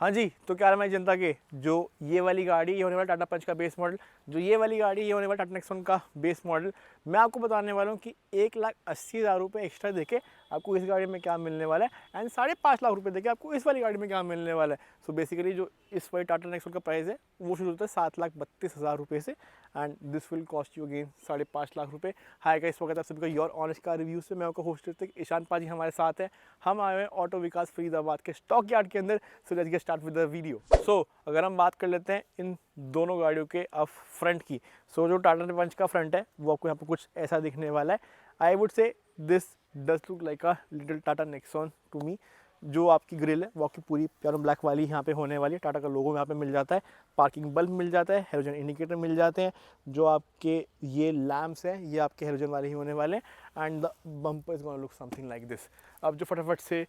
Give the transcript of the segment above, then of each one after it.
हाँ जी, तो क्या नाम है जनता के, जो ये वाली गाड़ी ये होने वाला टाटा पंच का बेस मॉडल, जो ये वाली गाड़ी ये होने वाला टाटा नेक्सॉन का बेस मॉडल। मैं आपको बताने वाला हूँ कि 1,80,000 रुपये एक्स्ट्रा देके आपको इस गाड़ी में क्या मिलने वाला है, एंड 5.5 लाख रुपये देके आपको इस वाली गाड़ी में क्या मिलने वाला है। सो बेसिकली जो इस वाली टाटा नेक्सॉन का प्राइस है वो शुरू होता है 7,32,000 रुपये से, and this will cost you again 5.5 lakh रुपये। हाय गाइस, स्वागत है आप सभी का योर ऑनेस्ट कार रिव्यू से। मैं आपका होस्ट ईशान पाजी हमारे साथ है। हम आए हैं ऑटो विकास फरीदाबाद के स्टॉक यार्ड के अंदर। So let's get start with the video. So अगर हम बात कर लेते हैं इन दोनों गाड़ियों के अब फ्रंट की, सो जो टाटा पंच का फ्रंट है वो आपको यहाँ पर कुछ ऐसा दिखने वाला है। I would say this does look like a little Tata Nexon to me. जो आपकी ग्रिल है वो आपकी पूरी प्यारो ब्लैक वाली यहाँ पे होने वाली है। टाटा का लोगो यहाँ पे मिल जाता है, पार्किंग बल्ब मिल जाता है, हेलोजन इंडिकेटर मिल जाते हैं। जो आपके ये लैम्प्स हैं ये आपके हेलोजन वाले ही होने वाले हैं, and the bumper is gonna look something like this. अब जो फटाफट से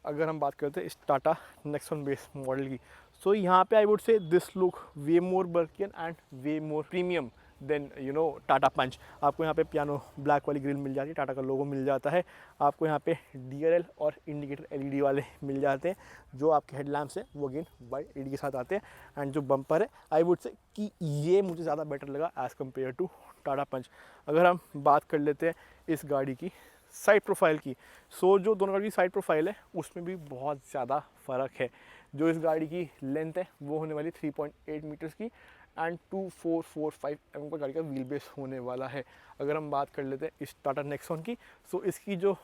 अगर हम बात करते हैं इस टाटा नेक्सॉन बेस मॉडल की, सो यहाँ पे I would say this look way more bulkier and way more premium than Tata Punch. आपको यहाँ पे पियानो ब्लैक वाली ग्रिल मिल जाती है, टाटा का लोगो मिल जाता है। आपको यहाँ पे DRL और इंडिकेटर LED वाले मिल जाते हैं। जो आपके हेडलैम्प्स हैं वो अगेन वाइट LED के साथ आते हैं, एंड जो बम्पर है आई वुड से कि ये मुझे ज़्यादा बेटर लगा एज़ कम्पेयर टू टाटा पंच। अगर हम बात कर लेते हैं इस गाड़ी की साइड प्रोफाइल की, सो जो दोनों गाड़ी की साइड प्रोफाइल है उसमें भी बहुत ज़्यादा फ़र्क है। जो इस गाड़ी की लेंथ है वो होने वाली 3.8 मीटर्स की, एंड 2445 mm का गाड़ी का व्हील बेस होने वाला है। अगर हम बात कर लेते हैं इस टाटा नेक्सॉन की, सो इसकी जो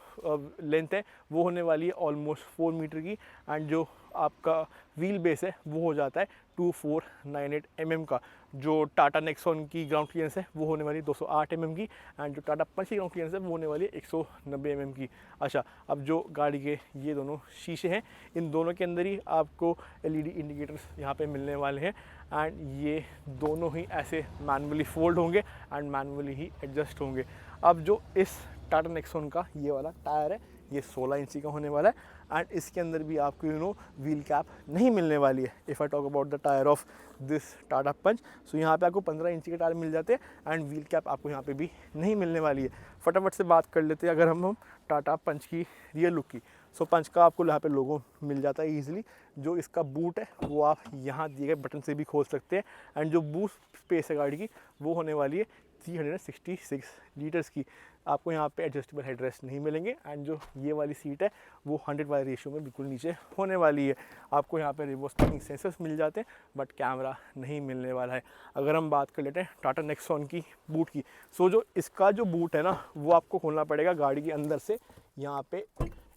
लेंथ है वो होने वाली है ऑलमोस्ट 4 मीटर की, एंड जो आपका व्हील बेस है वो हो जाता है 2498 mm का। जो टाटा नेक्सॉन की ग्राउंड क्लियरेंस है वो होने वाली 208 mm की, एंड जो टाटा पंच की ग्राउंड क्लियरेंस है वो होने वाली है 190 mm की। अच्छा, अब जो गाड़ी के ये दोनों शीशे हैं इन दोनों के अंदर ही आपको LED इंडिकेटर्स यहाँ पे मिलने वाले हैं, एंड ये दोनों ही ऐसे मैनुअली फोल्ड होंगे एंड मैनुअली ही एडजस्ट होंगे। अब जो इस टाटा नेक्सॉन का ये वाला टायर है ये 16 इंची का होने वाला है, एंड इसके अंदर भी आपको व्हील कैप नहीं मिलने वाली है। If I talk about the tyre of this Tata Punch, so यहाँ पे आपको 15 इंची के टायर मिल जाते हैं, एंड व्हील कैप आपको यहाँ पे भी नहीं मिलने वाली है। फटाफट से बात कर लेते हैं अगर हम टाटा पंच की रियर लुक की। सो पंच का आपको यहाँ पे लोगो मिल जाता है ईजिली। जो इसका बूट है वो आप यहाँ दिए गए बटन से भी खोल सकते हैं, एंड जो बूट स्पेस है गाड़ी की वो होने वाली है 366 लीटर्स की। आपको यहाँ पे एडजस्टेबल हेडरेस्ट नहीं मिलेंगे, एंड जो ये वाली सीट है वो 100 वाले रेशियो में बिल्कुल नीचे होने वाली है। आपको यहाँ पे रिवर्स पार्किंग सेंसर्स मिल जाते हैं, बट कैमरा नहीं मिलने वाला है। अगर हम बात कर लेते हैं टाटा नेक्सॉन की बूट की, सो जो इसका जो बूट है ना वो आपको खोलना पड़ेगा गाड़ी के अंदर से, यहाँ पे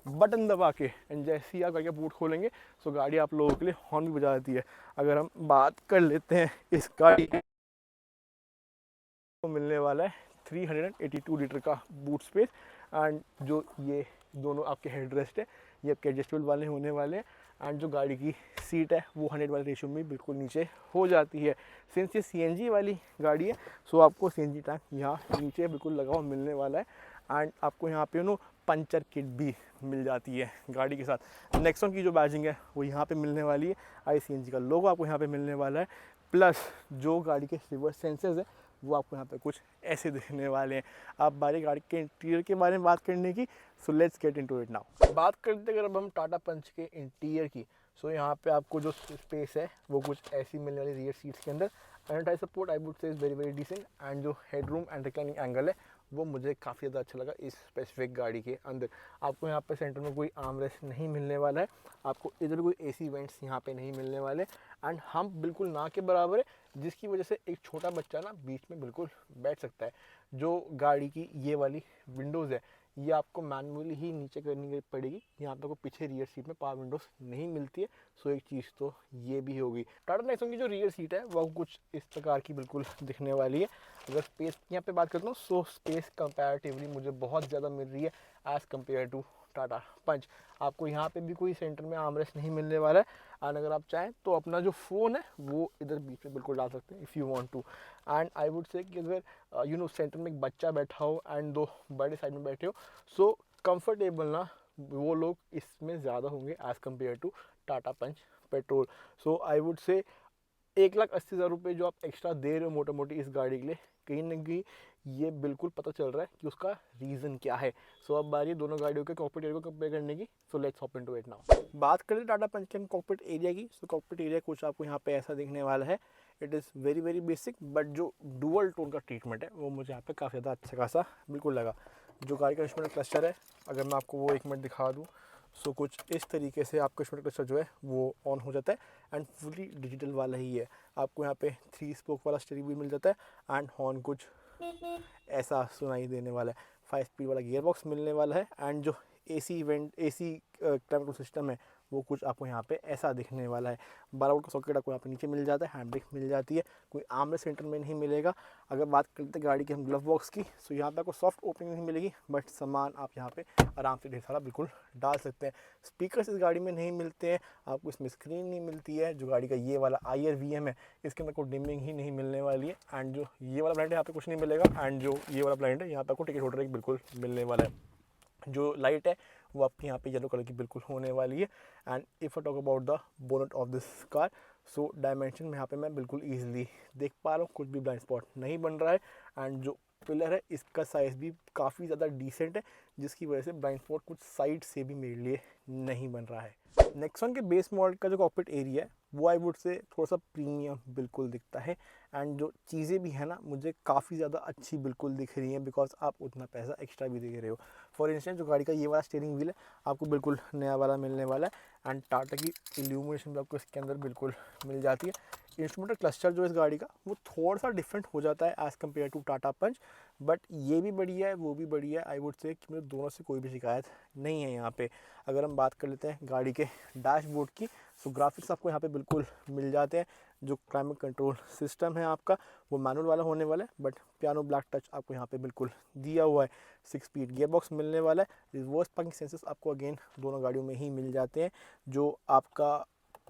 बटन दबा के, एंड जैसे ही आप गाड़ी का बूट खोलेंगे सो गाड़ी आप लोगों के लिए हॉर्न भी बजा देती है। अगर हम बात कर लेते हैं इस गाड़ी को मिलने वाला है 382 लीटर का बूट स्पेस, एंड जो ये दोनों आपके हेडरेस्ट है ये आपके एडजस्टेबल वाले होने वाले हैं, एंड जो गाड़ी की सीट है वो 100 वाले रेशियो में बिल्कुल नीचे हो जाती है। सिंस ये CNG वाली गाड़ी है सो आपको CNG टैंक यहाँ नीचे बिल्कुल लगा हुआ मिलने वाला है, एंड आपको यहाँ पे पंचर किट भी मिल जाती है गाड़ी के साथ। नेक्सॉन की जो बैजिंग है वो यहाँ पे मिलने वाली है, ICNG का लोगो आपको यहाँ पे मिलने वाला है, प्लस जो गाड़ी के रिवर्स सेंसर्स है वो आपको यहाँ पे कुछ ऐसे दिखने वाले हैं। आप बारी गाड़ी के इंटीरियर के बारे में बात करने की, सो let's get into it now. बात करते अगर अब हम टाटा पंच के इंटीरियर की, सो यहाँ पे आपको जो स्पेस है वो कुछ ऐसी मिलने वाली रियर सीट्स के अंदर, and tyre support I would say is very very decent, and जो हेडरूम एंड रिक्लाइनिंग एंगल है वो मुझे काफ़ी ज़्यादा अच्छा लगा इस स्पेसिफिक गाड़ी के अंदर। आपको यहाँ पे सेंटर में कोई आर्मरेस्ट नहीं मिलने वाला है, आपको इधर कोई AC वेंट्स यहाँ पे नहीं मिलने वाले, एंड हम बिल्कुल ना के बराबर है, जिसकी वजह से एक छोटा बच्चा ना बीच में बिल्कुल बैठ सकता है। जो गाड़ी की ये वाली विंडोज़ है ये आपको मैनुअली ही नीचे करनी पड़ेगी, यहाँ पे आपको पीछे रियर सीट में पावर विंडोज़ नहीं मिलती है। सो एक चीज़ तो ये भी होगी। टाटा नेक्सॉन की जो रियर सीट है वो कुछ इस प्रकार की बिल्कुल दिखने वाली है। अगर स्पेस की यहाँ पे बात करता हूँ, सो स्पेस कंपैरेटिवली मुझे बहुत ज़्यादा मिल रही है as compare to Tata Punch. आपको यहाँ पे भी कोई सेंटर में आर्मरेस्ट नहीं मिलने वाला है, एंड अगर आप चाहें तो अपना जो फ़ोन है वो इधर बीच में बिल्कुल डाल सकते हैं if you want to. And I would say कि अगर सेंटर में एक बच्चा बैठा हो एंड दो बड़े साइड में बैठे हो, सो कंफर्टेबल ना वो लोग इसमें ज़्यादा होंगे as compare to Tata Punch petrol. So I would say 1,80,000 रुपये जो आप एक्स्ट्रा दे रहे हो मोटा मोटी इस गाड़ी के लिए, कहीं ना कहीं ये बिल्कुल पता चल रहा है कि उसका रीज़न क्या है। सो अब बारी है दोनों गाड़ियों के कॉकपिट एरिया को कंपेयर करने की। So let's hop into it now. बात करें टाटा पंच के कॉकपिट एरिया की, सो कॉकपिट एरिया कुछ आपको यहाँ पे ऐसा दिखने वाला है। It is very very basic, but जो डुअल टोन का ट्रीटमेंट है वो मुझे यहाँ पे काफ़ी ज़्यादा अच्छा खासा बिल्कुल लगा। जो गाड़ी का इंस्ट्रूमेंट क्लस्टर है, अगर मैं आपको वो 1 मिनट दिखा दूँ, सो कुछ इस तरीके से आपका इंस्ट्रूमेंट क्लस्टर जो है वो ऑन हो जाता है एंड फुली डिजिटल वाला ही है। आपको यहाँ पे 3 स्पोक वाला स्टीयरिंग व्हील मिल जाता है एंड हॉर्न कुछ ऐसा सुनाई देने वाला है। 5 स्पीड वाला गियर बॉक्स मिलने वाला है एंड जो AC क्लाइमेट कंट्रोल सिस्टम है वो कुछ आपको यहाँ पे ऐसा दिखने वाला है। 12 वोल्ट का सॉकेट आपको यहाँ पे नीचे मिल जाता है, हैंड ब्रेक मिल जाती है, कोई आर्मरेस्ट सेंटर में नहीं मिलेगा। अगर बात करते हैं गाड़ी के हम ग्लव बॉक्स की, तो यहाँ पे आपको सॉफ्ट ओपनिंग नहीं मिलेगी, बट सामान आप यहाँ पे आराम से ढेर सारा बिल्कुल डाल सकते हैं। स्पीकर्स इस गाड़ी में नहीं मिलते हैं, आपको इसमें स्क्रीन नहीं मिलती है। जो गाड़ी का ये वाला IR VM है, इसके अंदर कोई डिमिंग ही नहीं मिलने वाली है एंड जो ये वाला ब्लाइंड है यहाँ पे कुछ नहीं मिलेगा एंड जो ये वाला ब्लाइंड है यहाँ पे आपको टिकट होल्डर एक बिल्कुल मिलने वाला है। जो लाइट है वो आपके यहाँ पे येलो कलर की बिल्कुल होने वाली है। And if I talk about the bonnet of this car, so dimension में यहाँ पे मैं बिल्कुल ईजिली देख पा रहा हूँ, कुछ भी ब्लाइंड स्पॉट नहीं बन रहा है एंड जो पिलर है इसका साइज़ भी काफ़ी ज़्यादा डिसेंट है, जिसकी वजह से ब्लाइंड स्पॉट कुछ साइड से भी मेरे लिए नहीं बन रहा है। नेक्सॉन के बेस मॉडल का जो कॉकपिट एरिया है वो आई वुड से थोड़ा सा प्रीमियम बिल्कुल दिखता है एंड जो चीज़ें भी है ना मुझे काफ़ी ज़्यादा अच्छी बिल्कुल दिख रही हैं, बिकॉज आप उतना पैसा एक्स्ट्रा भी दे रहे हो। फॉर इंस्टेंस जो गाड़ी का ये वाला स्टीयरिंग व्हील है आपको बिल्कुल नया वाला मिलने वाला है एंड टाटा की इल्यूमिनेशन भी आपको इसके अंदर बिल्कुल मिल जाती है। इंस्ट्रूमेंटल क्लस्टर जो इस गाड़ी का वो थोड़ा सा डिफरेंट हो जाता है as compare to Tata Punch, but ये भी बढ़िया है वो भी बढ़िया है। आई वुड से कि मुझे दोनों से कोई भी शिकायत नहीं है यहाँ पे। अगर हम बात कर लेते हैं गाड़ी के डैशबोर्ड की, सो ग्राफिक्स आपको यहाँ पे बिल्कुल मिल जाते हैं। जो क्लाइमेट कंट्रोल सिस्टम है आपका वो मैनुअल वाला होने वाला है, बट पियानो ब्लैक टच आपको यहाँ पे बिल्कुल दिया हुआ है। 6 स्पीड गियर बॉक्स मिलने वाला है। रिवर्स पार्किंग सेंसर्स आपको अगेन दोनों गाड़ियों में ही मिल जाते हैं। जो आपका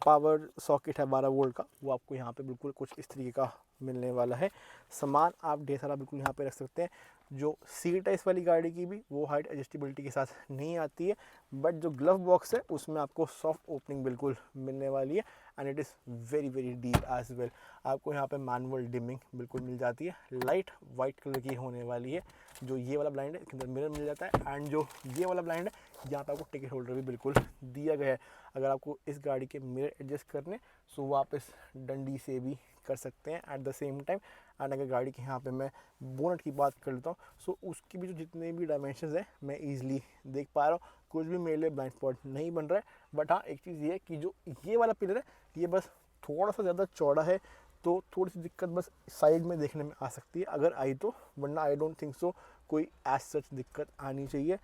पावर सॉकेट है 12 वोल्ट का वो आपको यहाँ पे बिल्कुल कुछ इस तरीके का मिलने वाला है। सामान आप ढेर सारा बिल्कुल यहाँ पे रख सकते हैं। जो सीट है इस वाली गाड़ी की भी वो हाइट एडजस्टेबिलिटी के साथ नहीं आती है, बट जो ग्लव बॉक्स है उसमें आपको सॉफ्ट ओपनिंग बिल्कुल मिलने वाली है and it is very very deep as well. आपको यहाँ पे मैनुअल डिमिंग बिल्कुल मिल जाती है, लाइट वाइट कलर की होने वाली है। जो ये वाला ब्लाइंड है इसके अंदर मिरर मिल जाता है एंड जो ये वाला ब्लाइंड है यहाँ पे आपको टिकट होल्डर भी बिल्कुल दिया गया है। अगर आपको इस गाड़ी के मिरर एडजस्ट करने सो वो आप इस डंडी से भी कर सकते हैं at the same time. And अगर गाड़ी के यहाँ पे मैं बोनट की बात कर लेता हूँ सो उसकी भी जो जितने भी डायमेंशंस हैं मैं ईजिली देख पा रहा हूँ, कुछ भी मेरे लिए ब्लाइंड स्पॉट नहीं बन रहा है। बट हाँ एक चीज़ ये है कि जो ये वाला पिलर है ये बस थोड़ा सा ज़्यादा चौड़ा है, तो थोड़ी सी दिक्कत बस साइड में देखने में आ सकती है अगर आई तो, वरना आई डोंट थिंक सो कोई एज सच दिक्कत आनी चाहिए।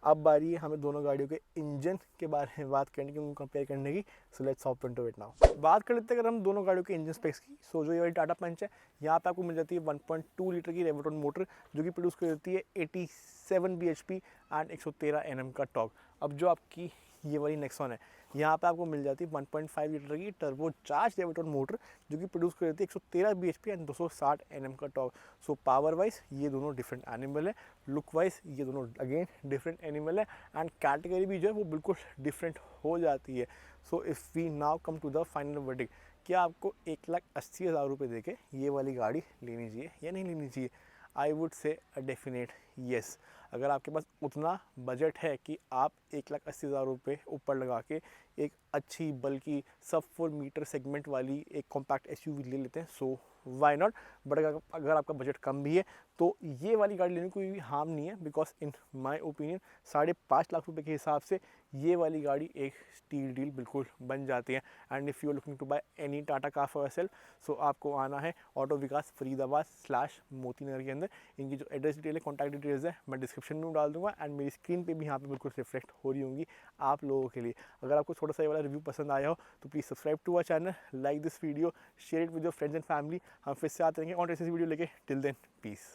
अब बारी है हमें दोनों गाड़ियों के इंजन के बारे में बात करने की, उनको कंपेयर करने की। So let's hop into it now. बात कर लेते हैं अगर हम दोनों गाड़ियों के इंजन स्पेक्स की। सो जो ये वाली टाटा पंच है यहाँ पे आपको मिल जाती है 1.2 लीटर की रेवोटॉन मोटर जो कि प्रोड्यूस कर देती है 87 bhp एंड 113 Nm का टॉर्क। अब जो आपकी ये वाली नेक्सॉन है यहाँ पे आपको मिल जाती है 1.5 लीटर की टर्बो चार्ज रेवोटॉन मोटर जो कि प्रोड्यूस कर देती है 113 bhp एंड 260 Nm का टॉर्क। सो पावर वाइज ये दोनों डिफरेंट एनिमल है, लुक वाइज ये दोनों अगेन डिफरेंट एनिमल है एंड कैटेगरी भी जो है वो बिल्कुल डिफरेंट हो जाती है। So if we now come to the final verdict, क्या आपको 1,80,000 रुपये दे के ये वाली गाड़ी लेनी चाहिए या नहीं लेनी चाहिए? आई वुड से अ डेफिनेट येस। अगर आपके पास उतना बजट है कि आप 1,80,000 रुपये ऊपर लगा के एक अच्छी बल्कि सब 4 मीटर सेगमेंट वाली एक कॉम्पैक्ट SUV ले लेते हैं सो वाई नॉट। बट अगर आपका बजट कम भी है तो ये वाली गाड़ी लेने में कोई भी हार्म नहीं है, because in my opinion 5.5 lakh रुपए के हिसाब से ये वाली गाड़ी एक स्टील डील बिल्कुल बन जाती है। And if you are looking to buy any Tata car for yourself so आपको आना है ऑटो विकास फरीदाबाद / मोती नगर के अंदर। इनकी जो एड्रेस डिटेल है, कॉन्टैक्ट डिटेल्स है मैं डिस्क्रिप्शन में डाल दूंगा एंड मेरी स्क्रीन पे भी यहाँ पे बिल्कुल रिफ्लेक्ट हो रही होंगी आप लोगों के लिए। अगर आपको थोड़ा सा ये वाला रिव्यू पसंद आया हो तो please subscribe to our channel, like this video, share it with your friends and family. हम फिर से आते रहेंगे और ऐसी वीडियो लेके। Till then piece.